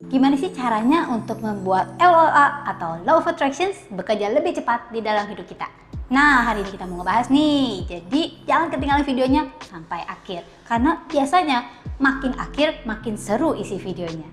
Gimana sih caranya untuk membuat LOA atau Law of Attractions bekerja lebih cepat di dalam hidup kita? Nah, hari ini kita mau ngebahas nih. Jadi, jangan ketinggalan videonya sampai akhir. Karena biasanya makin akhir makin seru isi videonya.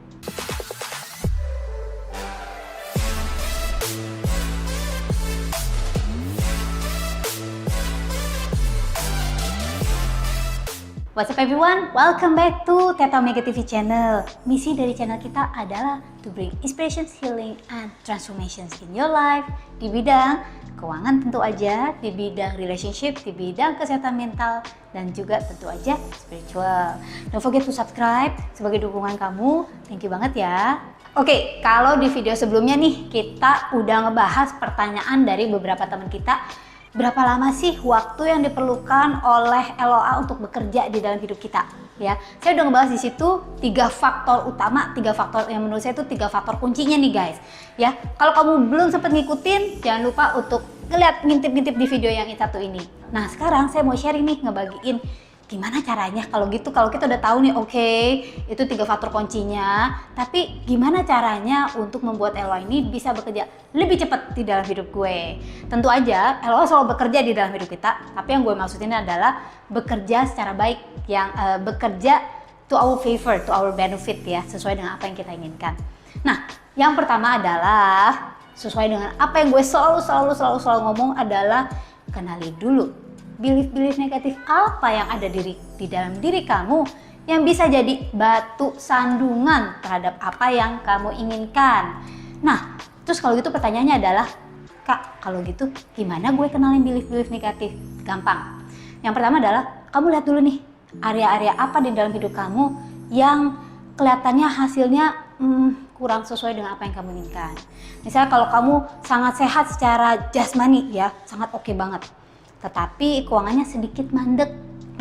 What's up everyone? Welcome back to Teta Omega TV channel. Misi dari channel kita adalah to bring inspirations, healing, and transformations in your life di bidang keuangan tentu aja, di bidang relationship, di bidang kesehatan mental, dan juga tentu aja spiritual. Don't forget to subscribe sebagai dukungan kamu. Thank you banget ya. Oke, kalau di video sebelumnya nih kita udah ngebahas pertanyaan dari beberapa teman kita. Berapa lama sih waktu yang diperlukan oleh LOA untuk bekerja di dalam hidup kita? Ya, saya udah ngebahas di situ 3 faktor utama, 3 faktor yang menurut saya itu 3 faktor kuncinya nih guys. Ya, kalau kamu belum sempat ngikutin, jangan lupa untuk ngintip-ngintip di video yang satu ini. Nah, sekarang saya mau sharing nih, ngebagiin gimana caranya kalau gitu, kalau kita udah tahu nih, oke, itu 3 faktor kuncinya, tapi gimana caranya untuk membuat LOA ini bisa bekerja lebih cepat di dalam hidup gue. Tentu aja LOA selalu bekerja di dalam hidup kita, tapi yang gue maksudin adalah bekerja secara baik, yang bekerja to our favor, to our benefit ya, sesuai dengan apa yang kita inginkan. Nah, yang pertama adalah sesuai dengan apa yang gue selalu ngomong adalah kenali dulu belief negatif apa yang ada di dalam diri kamu yang bisa jadi batu sandungan terhadap apa yang kamu inginkan. Nah, terus kalau gitu pertanyaannya adalah, Kak, kalau gitu gimana gue kenalin belief negatif? Gampang. Yang pertama adalah kamu lihat dulu nih area-area apa di dalam hidup kamu yang kelihatannya hasilnya kurang sesuai dengan apa yang kamu inginkan. Misalnya kalau kamu sangat sehat secara jasmani ya, sangat oke banget. Tetapi keuangannya sedikit mandek.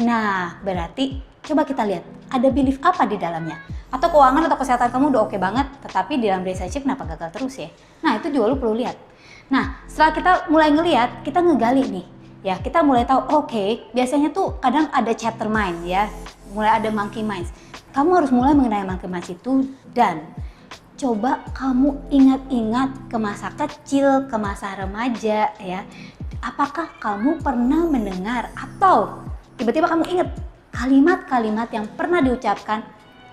Nah, berarti coba kita lihat ada belief apa di dalamnya. Atau keuangan atau kesehatan kamu udah oke banget, tetapi di dalam relationship kenapa gagal terus ya? Nah, itu juga lu perlu lihat. Nah, setelah kita mulai ngelihat, kita ngegali nih. Ya, kita mulai tahu, oke, biasanya tuh kadang ada chatter mind ya. Mulai ada monkey minds. Kamu harus mulai mengenai monkey minds itu dan coba kamu ingat-ingat ke masa kecil, ke masa remaja ya. Apakah kamu pernah mendengar atau tiba-tiba kamu ingat kalimat-kalimat yang pernah diucapkan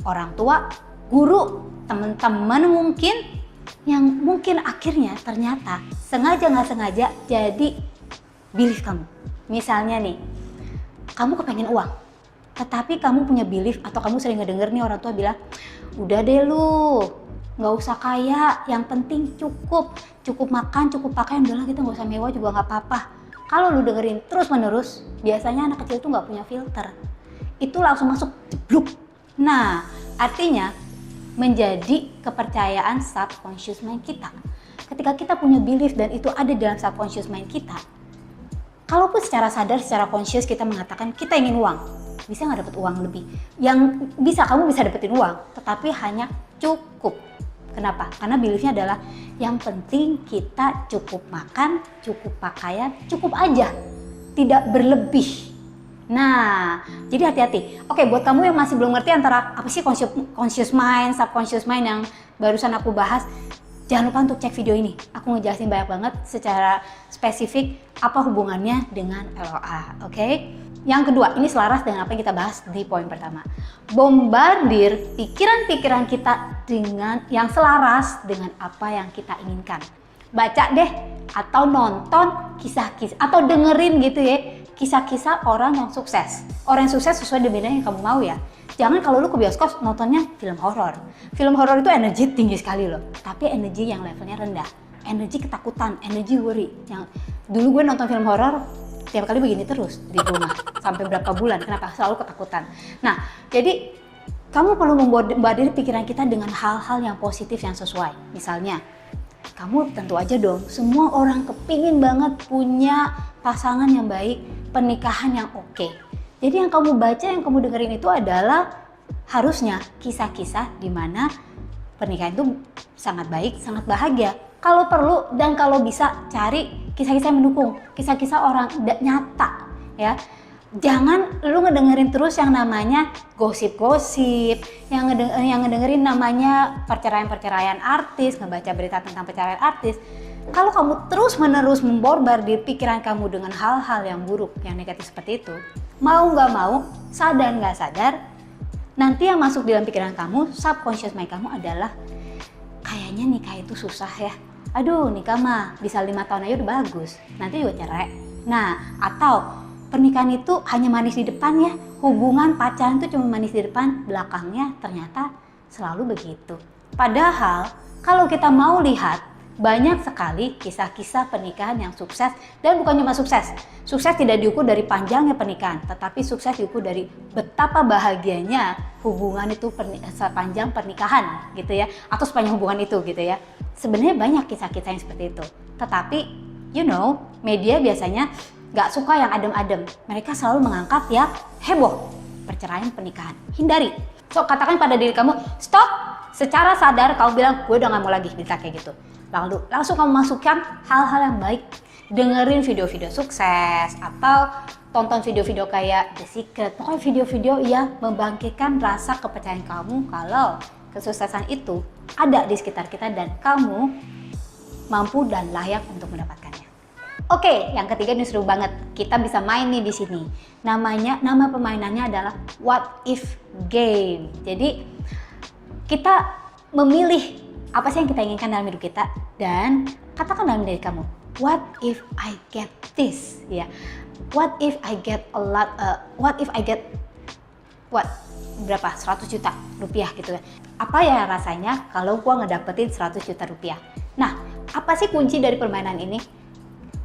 orang tua, guru, teman-teman mungkin, yang mungkin akhirnya ternyata sengaja nggak sengaja jadi belief kamu. Misalnya nih, kamu kepengen uang, tetapi kamu punya belief atau kamu sering ngedenger nih orang tua bilang, udah deh lu, nggak usah kaya, yang penting cukup makan, cukup pakaian, udahlah kita nggak usah mewah juga nggak apa-apa. Kalau lu dengerin terus menerus, biasanya anak kecil tuh nggak punya filter, itu langsung masuk jebluk. Nah, artinya menjadi kepercayaan subconscious mind kita. Ketika kita punya belief dan itu ada dalam subconscious mind kita, kalaupun secara sadar, secara conscious kita mengatakan kita ingin uang, bisa nggak dapet uang lebih? Yang bisa, kamu bisa dapetin uang, tetapi hanya cukup. Kenapa? Karena beliefnya adalah yang penting kita cukup makan, cukup pakaian, cukup aja, tidak berlebih. Nah, jadi hati-hati. Oke, buat kamu yang masih belum ngerti antara apa sih conscious mind, subconscious mind yang barusan aku bahas, jangan lupa untuk cek video ini. Aku ngejelasin banyak banget secara spesifik apa hubungannya dengan LOA, oke? Yang kedua, ini selaras dengan apa yang kita bahas di poin pertama. Bombardir pikiran-pikiran kita dengan yang selaras dengan apa yang kita inginkan. Baca deh atau nonton kisah-kisah atau dengerin gitu ya, kisah-kisah orang yang sukses. Orang yang sukses sesuai dengan bidang yang kamu mau ya. Jangan kalau lu ke bioskop nontonnya film horor. Film horor itu energi tinggi sekali loh, tapi energi yang levelnya rendah. Energi ketakutan, energi worry. Yang dulu gue nonton film horor tiap kali begini terus di rumah sampai berapa bulan. Kenapa? Selalu ketakutan. Nah, jadi kamu perlu membombardir pikiran kita dengan hal-hal yang positif yang sesuai. Misalnya, kamu tentu aja dong, semua orang kepingin banget punya pasangan yang baik, pernikahan yang oke. Jadi yang kamu baca, yang kamu dengerin itu adalah harusnya kisah-kisah di mana pernikahan itu sangat baik, sangat bahagia. Kalau perlu dan kalau bisa cari kisah-kisah yang mendukung, kisah-kisah orang nyata ya. Jangan lu ngedengerin terus yang namanya gosip-gosip, yang ngedengerin namanya perceraian-perceraian artis, ngebaca berita tentang perceraian artis. Kalau kamu terus-menerus memborbardir pikiran kamu dengan hal-hal yang buruk, yang negatif seperti itu, mau nggak mau, sadar nggak sadar, nanti yang masuk dalam pikiran kamu, subconscious mind kamu adalah kayaknya nikah itu susah ya. Aduh, nikah mah bisa 5 tahun aja udah bagus, nanti juga cerai. Nah, atau pernikahan itu hanya manis di depan ya, hubungan pacaran itu cuma manis di depan, belakangnya ternyata selalu begitu. Padahal kalau kita mau lihat, banyak sekali kisah-kisah pernikahan yang sukses, dan bukan cuma sukses. Sukses tidak diukur dari panjangnya pernikahan, tetapi sukses diukur dari betapa bahagianya hubungan itu sepanjang pernikahan gitu ya, atau sepanjang hubungan itu gitu ya. Sebenarnya banyak kisah-kisah yang seperti itu, tetapi media biasanya gak suka yang adem-adem. Mereka selalu mengangkat yang heboh, perceraian pernikahan. Hindari. So, katakan pada diri kamu, stop. Secara sadar kamu bilang, gue udah gak mau lagi berita kayak gitu. Lalu langsung kamu masukkan hal-hal yang baik. Dengerin video-video sukses, atau tonton video-video kayak The Secret. Pokoknya video-video yang membangkitkan rasa kepercayaan kamu kalau kesuksesan itu ada di sekitar kita dan kamu mampu dan layak untuk mendapatkannya. Oke, yang ketiga ini seru banget. Kita bisa main nih di sini. Nama permainannya adalah What If Game. Jadi kita memilih apa sih yang kita inginkan dalam hidup kita dan katakan dalam diri kamu, what if I get this? Ya, what if I get a lot? What if I get berapa? 100 juta rupiah gitu kan? Apa ya rasanya kalau gua ngedapetin 100 juta rupiah? Nah, apa sih kunci dari permainan ini?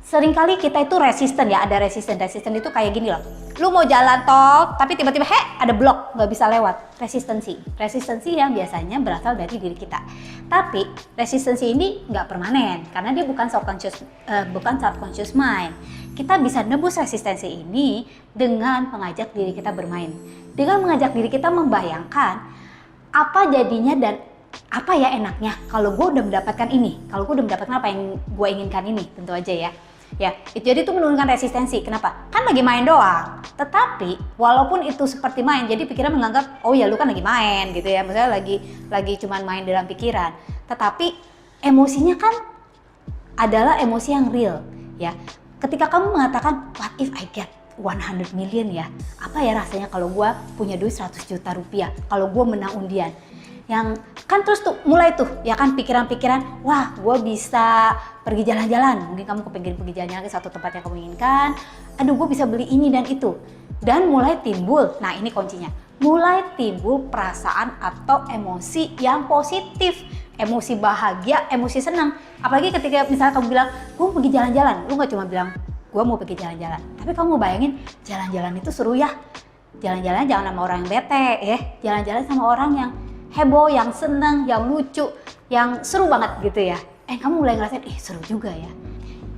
Seringkali kita itu resisten ya, ada resisten itu kayak gini loh. Lu mau jalan tol, tapi tiba-tiba ada blok, nggak bisa lewat. Resistensi yang biasanya berasal dari diri kita. Tapi resistensi ini nggak permanen, karena dia bukan subconscious mind. Kita bisa nebus resistensi ini dengan mengajak diri kita bermain. Dengan mengajak diri kita membayangkan apa jadinya dan apa ya enaknya kalau gue udah mendapatkan ini, kalau gue udah mendapatkan apa yang gue inginkan ini, tentu aja ya. Ya, jadi itu menurunkan resistensi. Kenapa? Kan lagi main doang. Tetapi walaupun itu seperti main, jadi pikiran menganggap, oh ya lu kan lagi main gitu ya. Misalnya lagi cuman main dalam pikiran. Tetapi emosinya kan adalah emosi yang real ya. Ketika kamu mengatakan, what if I get 100 million ya? Apa ya rasanya kalau gue punya duit 100 juta rupiah? Kalau gue menang undian? Yang kan terus tuh mulai tuh ya kan pikiran-pikiran, wah gue bisa pergi jalan-jalan, mungkin kamu kepengin pergi jalan-jalan ke satu tempat yang kamu inginkan, aduh gue bisa beli ini dan itu, dan mulai timbul, nah ini kuncinya, mulai timbul perasaan atau emosi yang positif, emosi bahagia, emosi senang. Apalagi ketika misalnya kamu bilang gue mau pergi jalan-jalan, lu gak cuma bilang gue mau pergi jalan-jalan, tapi kamu bayangin jalan-jalan itu seru ya, jalan-jalan jangan sama orang yang bete ya, jalan-jalan sama orang yang heboh, yang senang, yang lucu, yang seru banget gitu ya. Kamu mulai ngerasain, seru juga ya.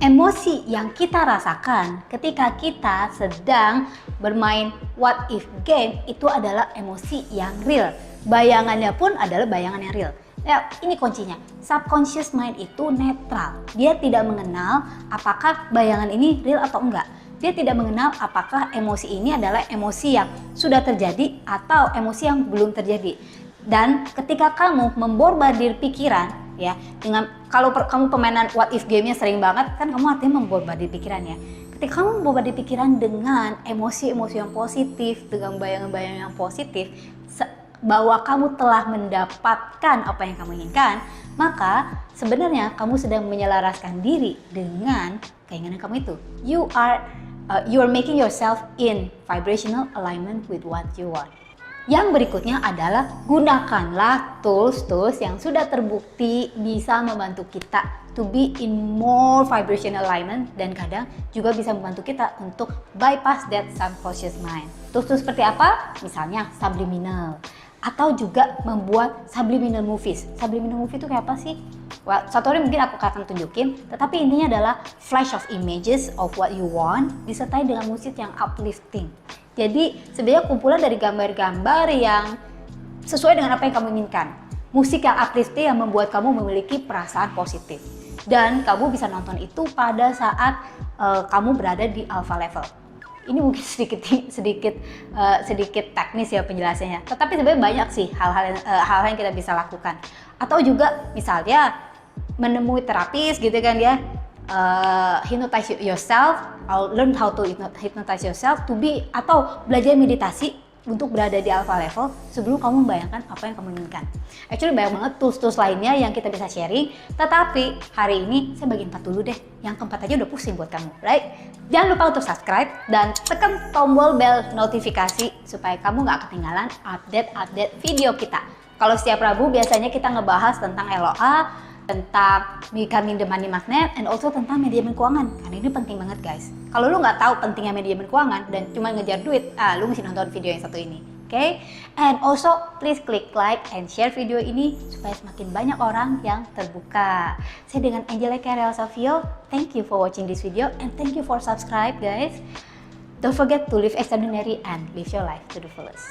Emosi yang kita rasakan ketika kita sedang bermain what if game itu adalah emosi yang real. Bayangannya pun adalah bayangan yang real. Ya, ini kuncinya. Subconscious mind itu netral. Dia tidak mengenal apakah bayangan ini real atau enggak. Dia tidak mengenal apakah emosi ini adalah emosi yang sudah terjadi atau emosi yang belum terjadi. Dan ketika kamu memborbardir pikiran ya, dengan kalau kamu pemainan what if game-nya sering banget kan, kamu artinya memborbardir pikiran ya. Ketika kamu memborbardir pikiran dengan emosi-emosi yang positif, dengan bayangan-bayangan yang positif bahwa kamu telah mendapatkan apa yang kamu inginkan, maka sebenarnya kamu sedang menyelaraskan diri dengan keinginan kamu itu. You are making yourself in vibrational alignment with what you want. Yang berikutnya adalah gunakanlah tools-tools yang sudah terbukti bisa membantu kita to be in more vibrational alignment dan kadang juga bisa membantu kita untuk bypass that subconscious mind. Tools-tools seperti apa? Misalnya subliminal atau juga membuat subliminal movies. Subliminal movie itu kayak apa sih? Well, satu hari mungkin aku akan tunjukin, tetapi intinya adalah flash of images of what you want disertai dengan musik yang uplifting. Jadi sebenarnya kumpulan dari gambar-gambar yang sesuai dengan apa yang kamu inginkan. Musik yang uplifting yang membuat kamu memiliki perasaan positif. Dan kamu bisa nonton itu pada saat kamu berada di alpha level. Ini mungkin sedikit teknis ya penjelasannya. Tetapi sebenarnya banyak sih hal-hal yang kita bisa lakukan. Atau juga misalnya menemui terapis gitu kan ya. Hypnotize yourself, or learn how to hypnotize yourself to be, atau belajar meditasi untuk berada di alpha level sebelum kamu membayangkan apa yang kamu inginkan. Actually banyak banget tools-tools lainnya yang kita bisa sharing, tetapi hari ini saya bagi 4 dulu deh. Yang keempat aja udah pusing buat kamu, right? Jangan lupa untuk subscribe dan tekan tombol bell notifikasi supaya kamu nggak ketinggalan update video kita. Kalau setiap Rabu biasanya kita ngebahas tentang LOA, tentang becoming the money magnet, and also tentang manajemen keuangan. Karena ini penting banget guys. Kalau lu nggak tahu pentingnya manajemen keuangan dan cuma ngejar duit, lu mesti nonton video yang satu ini. Oke? And also please click like and share video ini supaya semakin banyak orang yang terbuka. Saya dengan Angelica Real Savio, thank you for watching this video and thank you for subscribe guys. Don't forget to live extraordinary and live your life to the fullest.